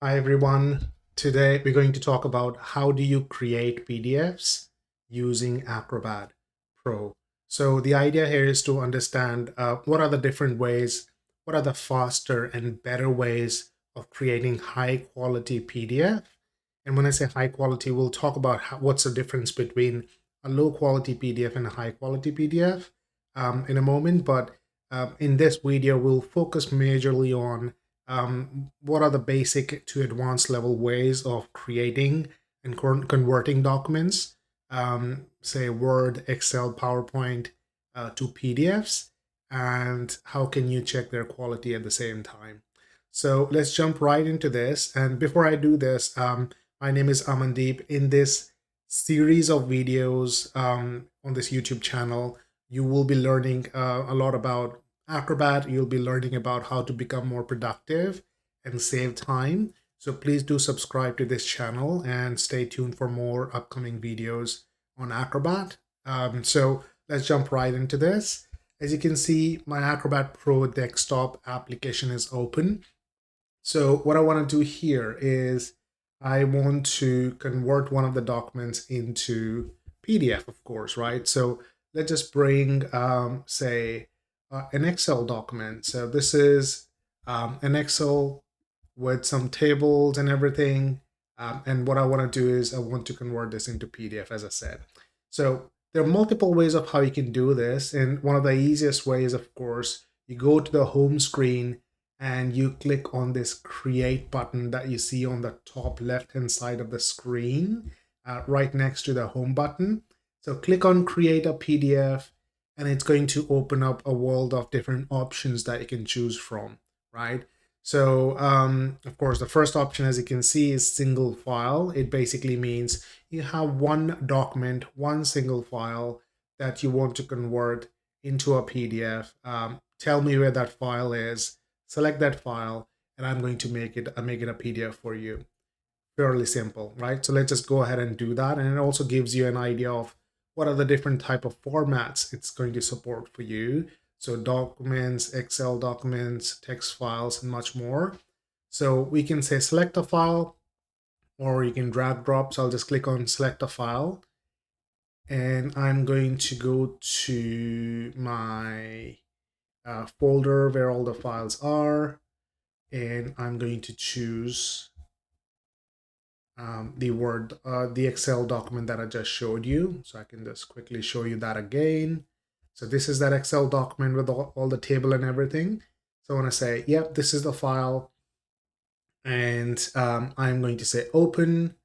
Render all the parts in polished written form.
Hi everyone. Today we're going to talk about how do you create PDFs using Acrobat Pro. So the idea here is to understand what are the different ways, what are the faster and better ways of creating high quality PDF. And when I say high quality, we'll talk about what's the difference between a low quality PDF and a high quality PDF in a moment. But in this video, we'll focus majorly on what are the basic to advanced level ways of creating and converting documents, say Word, Excel, PowerPoint, to PDFs, and how can you check their quality at the same time. So let's jump right into this. And before I do this, my name is Amandeep. In this series of videos on this YouTube channel, you will be learning a lot about Acrobat. You'll be learning about how to become more productive and save time. So please do subscribe to this channel and stay tuned for more upcoming videos on Acrobat. So let's jump right into this. As you can see, my Acrobat Pro desktop application is open. So what I want to do here is I want to convert one of the documents into PDF, of course, right? So let's just bring, say, an Excel document. So this is an Excel with some tables and everything. And what I want to do is I want to convert this into PDF, as I said. So there are multiple ways of how you can do this. And one of the easiest ways, of course, you go to the home screen and you click on this create button that you see on the top left hand side of the screen, right next to the home button. So click on create a PDF and it's going to open up a world of different options that you can choose from, right? So of course, the first option, as you can see, is single file. It basically means you have one document, one single file that you want to convert into a PDF. Tell me where that file is, select that file, and I'm going to make it a PDF for you. Fairly simple, right? So let's just go ahead and do that. And it also gives you an idea of what are the different type of formats it's going to support for you. So documents, Excel documents, text files, and much more. So we can say select a file, or you can drag drop. So I'll just click on select a file. And I'm going to go to my folder where all the files are. And I'm going to choose the Excel document that I just showed you. So I can just quickly show you that again. So this is that Excel document with all the table and everything. So I want to say, yep, this is the file. And I'm going to say open.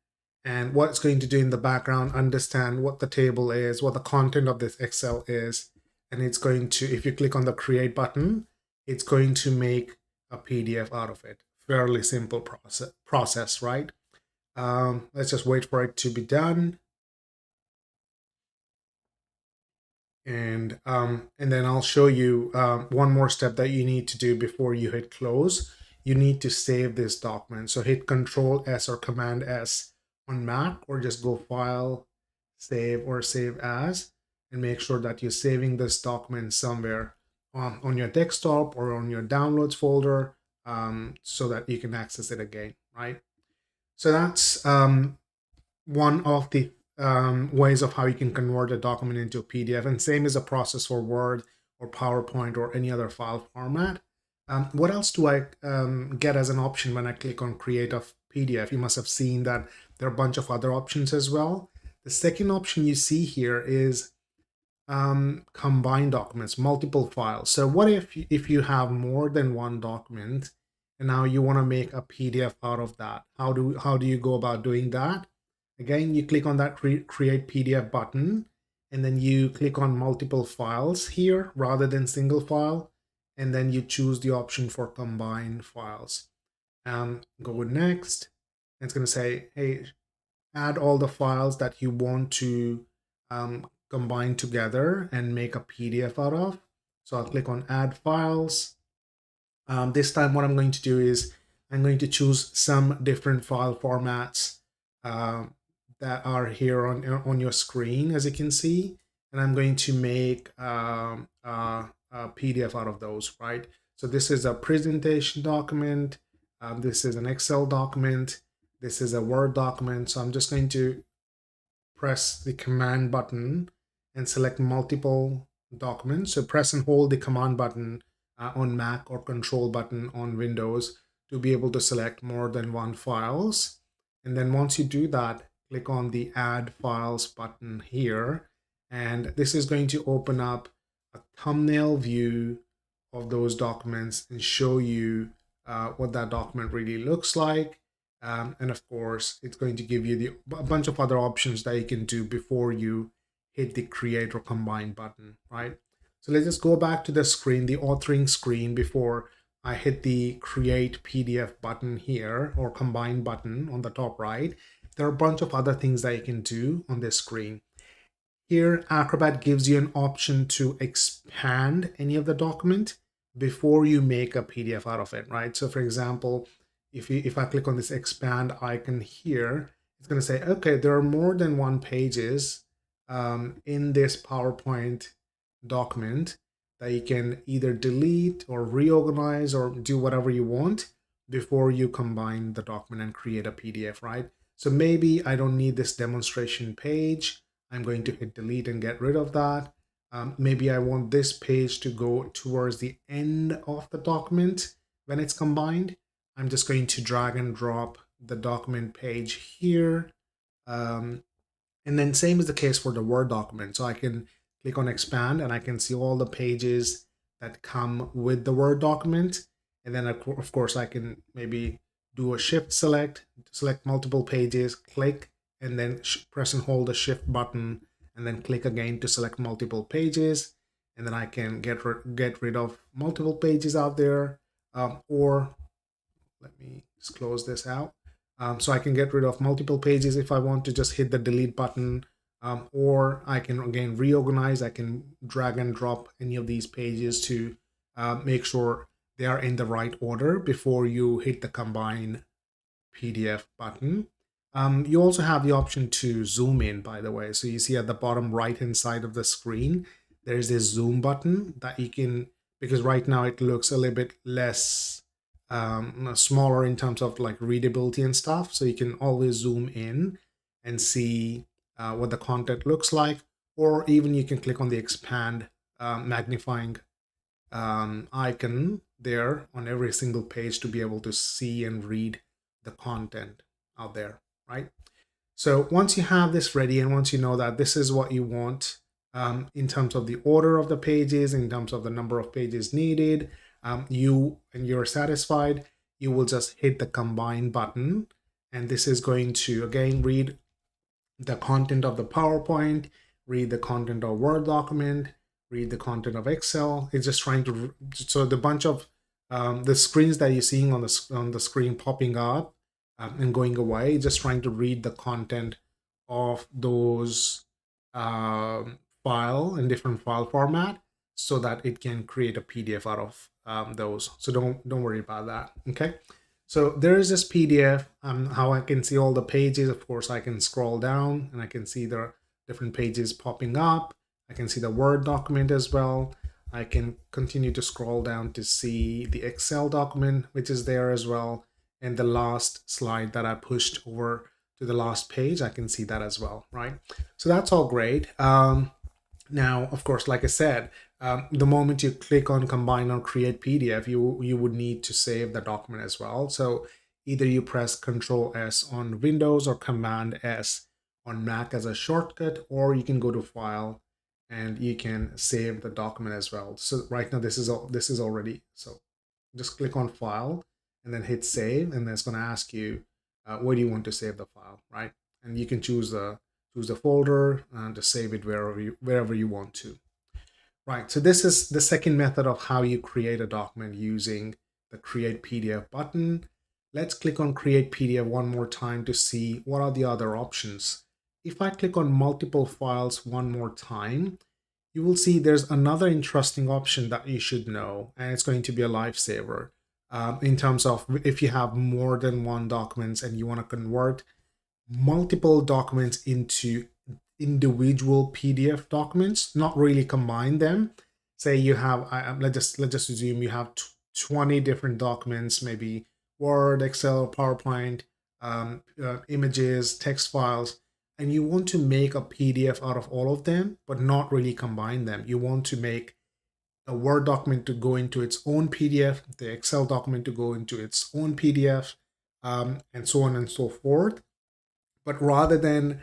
And what it's going to do in the background, understand what the table is, what the content of this Excel is. And it's going to, if you click on the create button, it's going to make a PDF out of it. Fairly simple process, right? Let's just wait for it to be done. And then I'll show you one more step that you need to do before you hit close. You need to save this document. So hit Control S or Command S on Mac, or just go File, Save, or Save As, and make sure that you're saving this document somewhere on your desktop or on your downloads folder, so that you can access it again, right? So that's one of the ways of how you can convert a document into a PDF. And same is a process for Word or PowerPoint or any other file format. What else do I get as an option when I click on create a PDF? You must have seen that there are a bunch of other options as well. The second option you see here is combine documents, multiple files. So what if you have more than one document and now you want to make a PDF out of that? How do you go about doing that? Again, you click on that create PDF button, and then you click on multiple files here rather than single file, and then you choose the option for combine files. Go next. It's going to say, hey, add all the files that you want to combine together and make a PDF out of. So I'll click on add files. This time what I'm going to do is I'm going to choose some different file formats that are here on your screen, as you can see, and I'm going to make a PDF out of those, right? So this is a presentation document. This is an Excel document. This is a Word document. So I'm just going to press the command button and select multiple documents. So press and hold the command button on Mac or control button on Windows to be able to select more than one files. And then once you do that, click on the add files button here. And this is going to open up a thumbnail view of those documents and show you what that document really looks like. And of course, it's going to give you a bunch of other options that you can do before you hit the create or combine button, right? So let's just go back to the screen, the authoring screen, before I hit the create PDF button here or combine button on the top right. There are a bunch of other things that you can do on this screen. Here, Acrobat gives you an option to expand any of the document before you make a PDF out of it, right? So for example, if I click on this expand icon here, it's going to say, okay, there are more than one pages in this PowerPoint document that you can either delete or reorganize or do whatever you want before you combine the document and create a PDF, right? So maybe I don't need this demonstration page. I'm going to hit delete and get rid of that. Maybe I want this page to go towards the end of the document when it's combined. I'm just going to drag and drop the document page here. And then same is the case for the Word document. So I can click on expand and I can see all the pages that come with the Word document. And then of course I can maybe do a shift select multiple pages, click, and then press and hold the shift button and then click again to select multiple pages. And then I can get rid of multiple pages out there, or let me just close this out. So I can get rid of multiple pages if I want to just hit the delete button, or I can again reorganize. I can drag and drop any of these pages to make sure they are in the right order before you hit the combine PDF button. You also have the option to zoom in, by the way. So you see at the bottom right hand side of the screen, there's this zoom button that you can, because right now it looks a little bit less smaller in terms of like readability and stuff. So you can always zoom in and see what the content looks like, or even you can click on the expand magnifying icon there on every single page to be able to see and read the content out there, right? So once you have this ready and once you know that this is what you want in terms of the order of the pages, in terms of the number of pages needed, you're satisfied, you will just hit the combine button, and this is going to again read the content of the PowerPoint, read the content of Word document, read the content of Excel. It's just trying to, so the bunch of the screens that you're seeing on the screen popping up and going away, just trying to read the content of those file in different file format so that it can create a PDF out of those. So don't worry about that. Okay. So there is this PDF, how I can see all the pages. Of course, I can scroll down and I can see the different pages popping up. I can see the Word document as well. I can continue to scroll down to see the Excel document, which is there as well. And the last slide that I pushed over to the last page, I can see that as well, right? So that's all great. Now, of course, like I said, the moment you click on combine or create PDF, you would need to save the document as well. So either you press Control S on Windows or Command S on Mac as a shortcut, or you can go to File and you can save the document as well. So right now this is already, so just click on File and then hit Save, and then it's going to ask you where do you want to save the file, right? And you can choose the folder and to save it wherever you want to. Right, so this is the second method of how you create a document using the Create PDF button. Let's click on Create PDF one more time to see what are the other options. If I click on multiple files one more time, you will see there's another interesting option that you should know, and it's going to be a lifesaver in terms of if you have more than one documents and you want to convert multiple documents into individual PDF documents, not really combine them. Say you have, let's just assume you have 20 different documents, maybe Word, Excel, PowerPoint, images, text files, and you want to make a PDF out of all of them, but not really combine them. You want to make a Word document to go into its own PDF, the Excel document to go into its own PDF, and so on and so forth. But rather than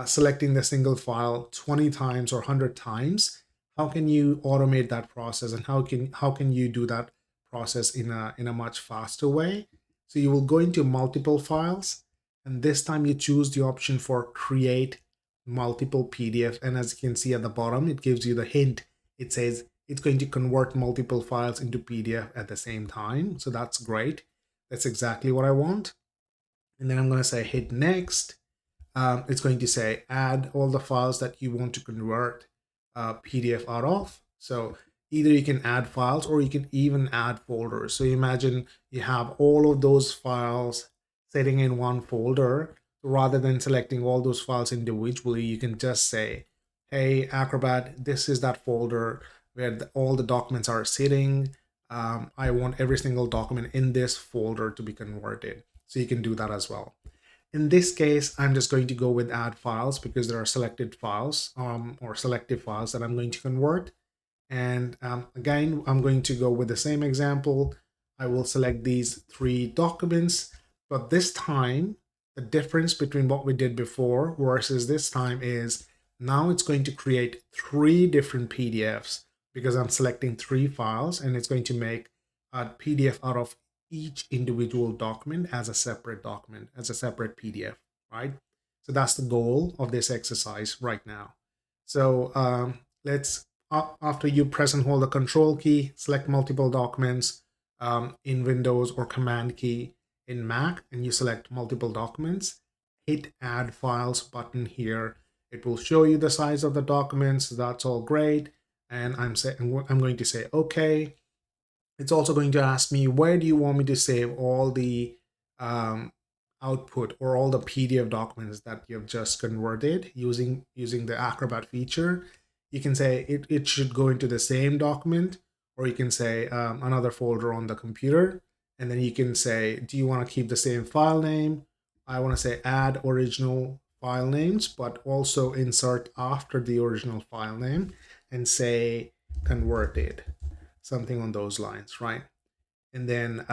selecting the single file 20 times or 100 times, how can you automate that process, and how can you do that process in a much faster way? So you will go into multiple files, and this time you choose the option for create multiple PDF. And as you can see at the bottom, it gives you the hint. It says it's going to convert multiple files into PDF at the same time. So that's great. That's exactly what I want. And then I'm going to say hit next. It's going to say add all the files that you want to convert PDF out of. So either you can add files or you can even add folders. So imagine you have all of those files sitting in one folder. Rather than selecting all those files individually, you can just say, hey, Acrobat, this is that folder where all the documents are sitting. I want every single document in this folder to be converted. So you can do that as well. In this case, I'm just going to go with add files because there are selected files or selective files that I'm going to convert. And again, I'm going to go with the same example. I will select these 3 documents, but this time, the difference between what we did before versus this time is now it's going to create 3 different PDFs because I'm selecting 3 files, and it's going to make a PDF out of each individual document as a separate document, as a separate PDF, right? So that's the goal of this exercise right now. So let's, after you press and hold the control key, select multiple documents in Windows, or command key in Mac, and you select multiple documents, hit add files button here. It will show you the size of the documents. That's all great. And I'm going to say, okay. It's also going to ask me, where do you want me to save all the output or all the PDF documents that you've just converted using the Acrobat feature? You can say it should go into the same document, or you can say another folder on the computer. And then you can say, do you want to keep the same file name? I want to say add original file names, but also insert after the original file name and say converted, something on those lines, right? And then,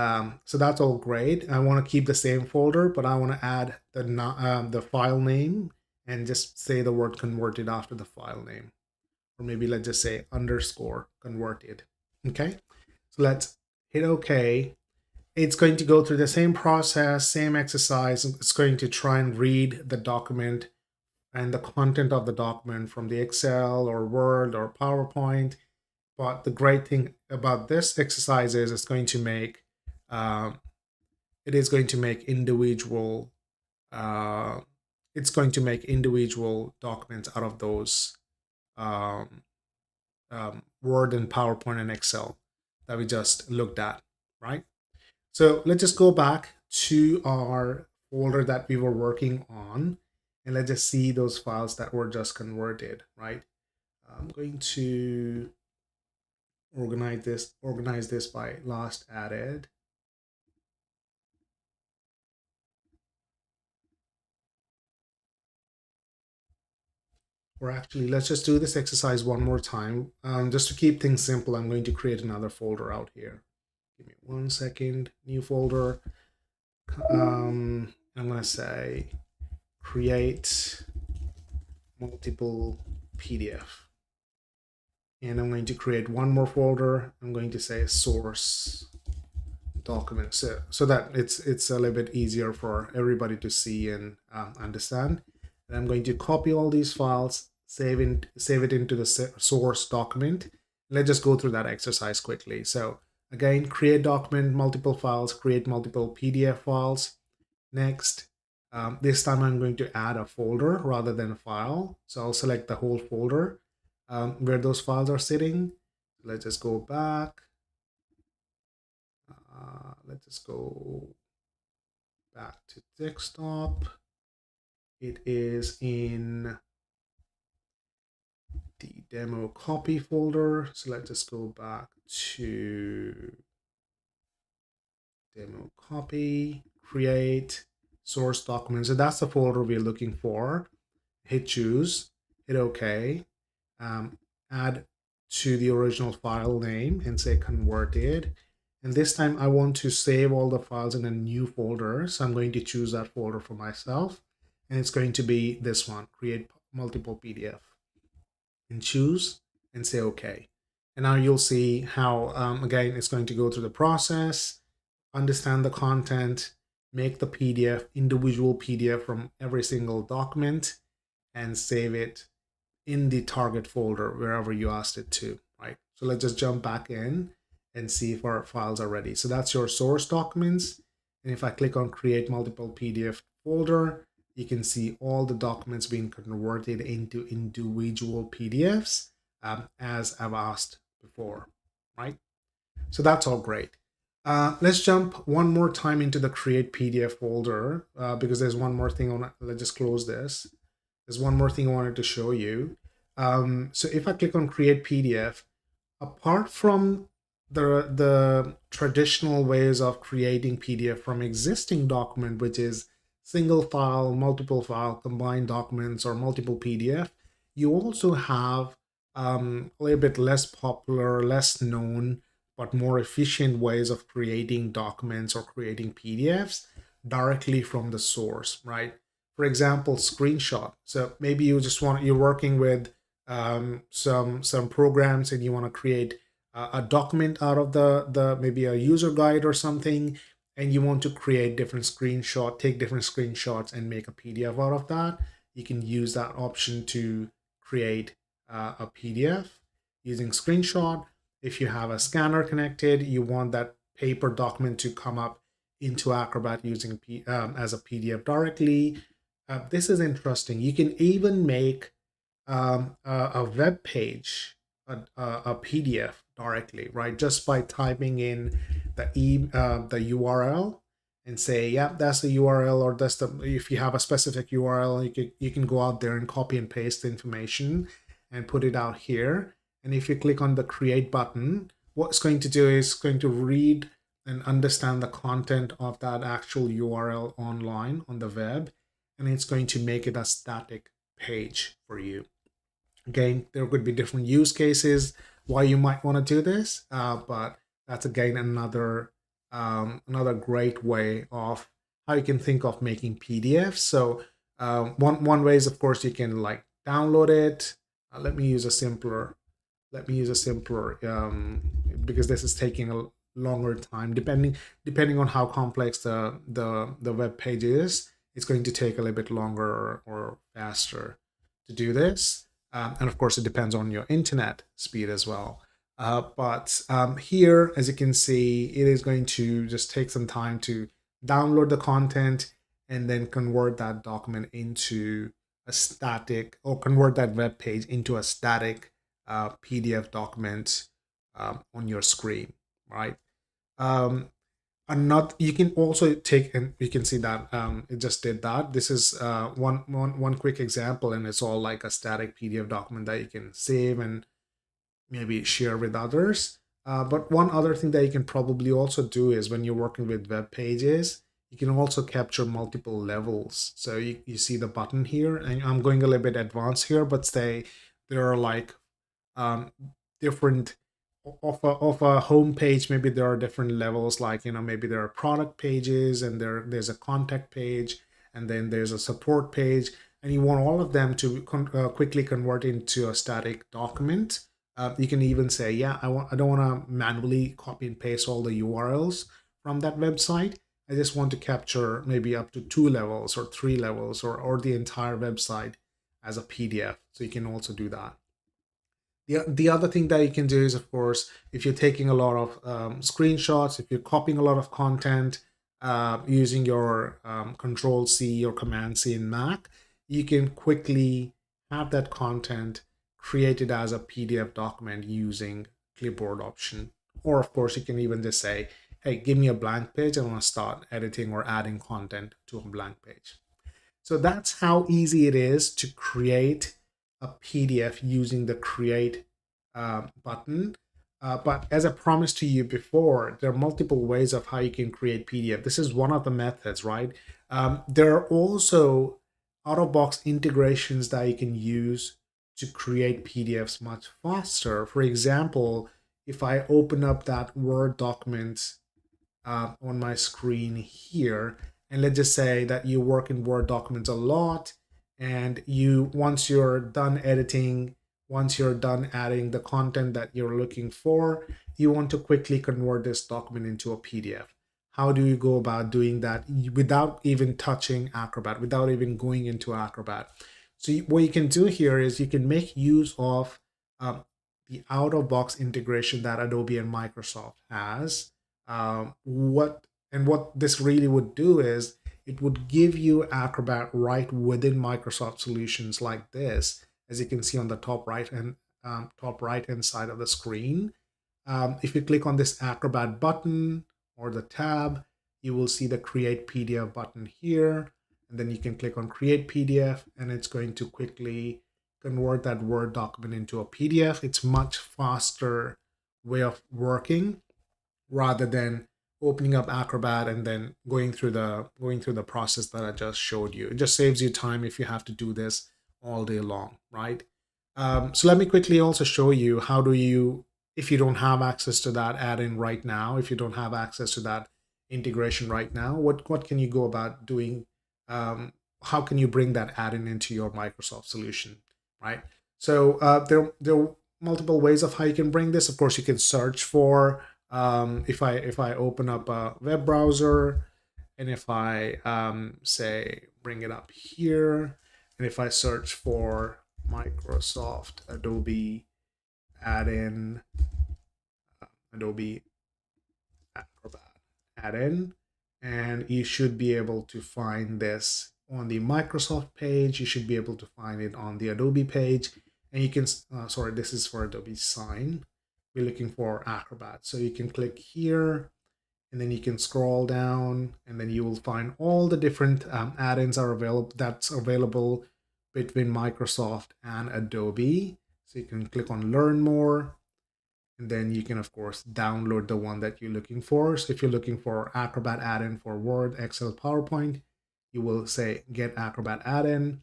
so that's all great. I want to keep the same folder, but I want to add the file name and just say the word converted after the file name. Or maybe let's just say underscore converted. Okay, so let's hit OK. It's going to go through the same process, same exercise. It's going to try and read the document and the content of the document from the Excel or Word or PowerPoint. But the great thing about this exercise is um, it is going to make individual it's going to make individual documents out of those um, Word and PowerPoint and Excel that we just looked at, right? So let's just go back to our folder that we were working on, and let's just see those files that were just converted, right? I'm going to organize this by last added. Or actually, let's just do this exercise one more time. Just to keep things simple, I'm going to create another folder out here. Give me 1 second, new folder. I'm going to say create multiple PDF. And I'm going to create one more folder. I'm going to say source documents, so that it's a little bit easier for everybody to see and understand. And I'm going to copy all these files, save it into the source document. Let's just go through that exercise quickly. So again, create document, multiple files, create multiple PDF files. Next, this time I'm going to add a folder rather than a file. So I'll select the whole folder where those files are sitting. Let's just go back. Let's just go back to desktop. It is in the demo copy folder. So let's just go back to demo copy, create, source document. So that's the folder we're looking for. Hit choose, hit OK, add to the original file name and say converted. And this time I want to save all the files in a new folder. So I'm going to choose that folder for myself. And it's going to be this one, create multiple PDF. And choose and say OK. And now you'll see how, again, it's going to go through the process, understand the content, make the PDF, individual PDF from every single document, and save it in the target folder wherever you asked it to, right? So let's just jump back in and see if our files are ready. So that's your source documents. And if I click on create multiple PDF folder, you can see all the documents being converted into individual PDFs as I've asked before, right? So that's all great. Let's jump one more time into the create PDF folder because there's one more thing on. Let's just close this. There's one more thing I wanted to show you. So if I click on create PDF, apart from the traditional ways of creating PDF from existing document, which is single file, multiple file, combined documents, or multiple PDF, you also have a little bit less popular, less known, but more efficient ways of creating documents or creating PDFs directly from the source, right? For example, screenshot. So maybe you just you're working with some programs and you want to create a document out of the maybe a user guide or something, and you want to create different take different screenshots and make a PDF out of that. You can use that option to create a PDF using screenshot. If you have a scanner connected, you want that paper document to come up into Acrobat using as a PDF directly. This is interesting. You can even make a web page, a PDF directly, right? Just by typing in the URL and say, yeah, that's the URL, or that's the, if you have a specific URL, you can go out there and copy and paste the information and put it out here. And if you click on the create button, what it's going to do is going to read and understand the content of that actual URL online on the web, and it's going to make it a static page for you. Again, there could be different use cases why you might want to do this, but that's again another great way of how you can think of making PDFs. So one way is, of course, you can like download it. Let me use a simpler because this is taking a longer time. Depending on how complex the web page is, it's going to take a little bit longer or faster to do this. And of course, it depends on your internet speed as well. But here, as you can see, it is going to just take some time to download the content and then convert that document into a static, or convert that web page into a static PDF document on your screen, right? You can also take, and you can see that it just did that. This is one quick example, and it's all like a static PDF document that you can save and maybe share with others. But one other thing that you can probably also do is when you're working with web pages, you can also capture multiple levels. So you see the button here, and I'm going a little bit advanced here, but say there are like different of a home page. Maybe there are different levels, like, you know, maybe there are product pages, and there's a contact page, and then there's a support page, and you want all of them to quickly convert into a static document. You can even say, yeah, I don't want to manually copy and paste all the URLs from that website. I just want to capture maybe up to 2 levels or 3 levels, or the entire website as a PDF. So you can also do that. The other thing that you can do is, of course, if you're taking a lot of screenshots, if you're copying a lot of content using your Control C or Command C in Mac, you can quickly have that content created as a PDF document using clipboard option. Or of course, you can even just say, hey, give me a blank page. I want to start editing or adding content to a blank page. So that's how easy it is to create a PDF using the create button. But as I promised to you before, there are multiple ways of how you can create PDF. This is one of the methods, right? There are also out-of-box integrations that you can use to create PDFs much faster. For example, if I open up that Word document on my screen here, and let's just say that you work in Word documents a lot, and once you're done editing, once you're done adding the content that you're looking for, you want to quickly convert this document into a PDF. How do you go about doing that without even touching Acrobat, without even going into Acrobat? So what you can do here is you can make use of the out-of-box integration that Adobe and Microsoft has. What this really would do is it would give you Acrobat right within Microsoft solutions like this, as you can see on the top right hand side of the screen. If you click on this Acrobat button or the tab, you will see the Create PDF button here, and then you can click on Create PDF, and it's going to quickly convert that Word document into a PDF. It's much faster way of working rather than opening up Acrobat and then going through the process that I just showed you. It just saves you time if you have to do this all day long, right? So let me quickly also show you how do you, if you don't have access to that add-in right now, if you don't have access to that integration right now, what can you go about doing? How can you bring that add-in into your Microsoft solution, right? So there are multiple ways of how you can bring this. Of course, you can search for if I open up a web browser, and if I say bring it up here, and if I search for Microsoft Adobe add-in, Adobe Acrobat add-in, and you should be able to find this on the Microsoft page. You should be able to find it on the Adobe page, and you can sorry, this is for Adobe Sign. We're looking for Acrobat, so you can click here, and then you can scroll down, and then you will find all the different add-ins are available. That's available between Microsoft and Adobe. So you can click on Learn More, and then you can of course download the one that you're looking for. So if you're looking for Acrobat add-in for Word, Excel, PowerPoint, you will say Get Acrobat add-in.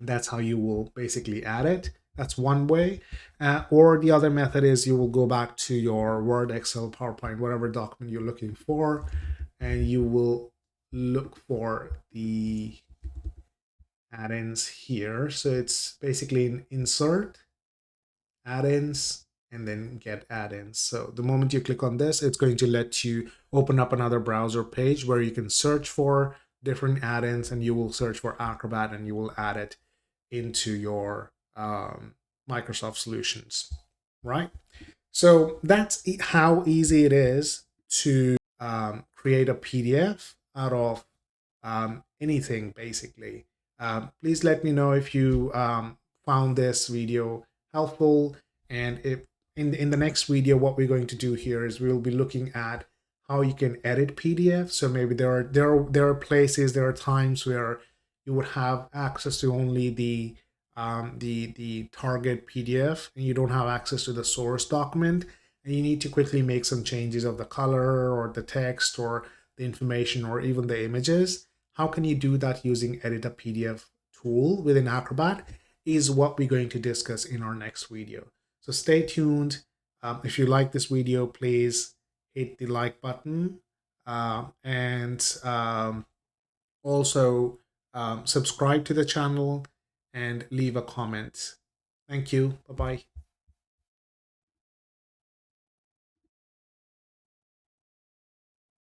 That's how you will basically add it. That's one way. Or the other method is you will go back to your Word, Excel, PowerPoint, whatever document you're looking for, and you will look for the add-ins here. So it's basically an insert, add-ins, and then get add-ins. So the moment you click on this, it's going to let you open up another browser page where you can search for different add-ins, and you will search for Acrobat and you will add it into your Microsoft solutions, right? So that's how easy it is to create a PDF out of anything, basically. Please let me know if you found this video helpful, and if in the next video, what we're going to do here is we'll be looking at how you can edit PDF. So maybe there are places, there are times where you would have access to only the target PDF, and you don't have access to the source document, and you need to quickly make some changes of the color or the text or the information or even the images. How can you do that using Edit a PDF tool within Acrobat is what we're going to discuss in our next video. So stay tuned. If you like this video, please hit the like button, and also subscribe to the channel and leave a comment. Thank you. Bye-bye.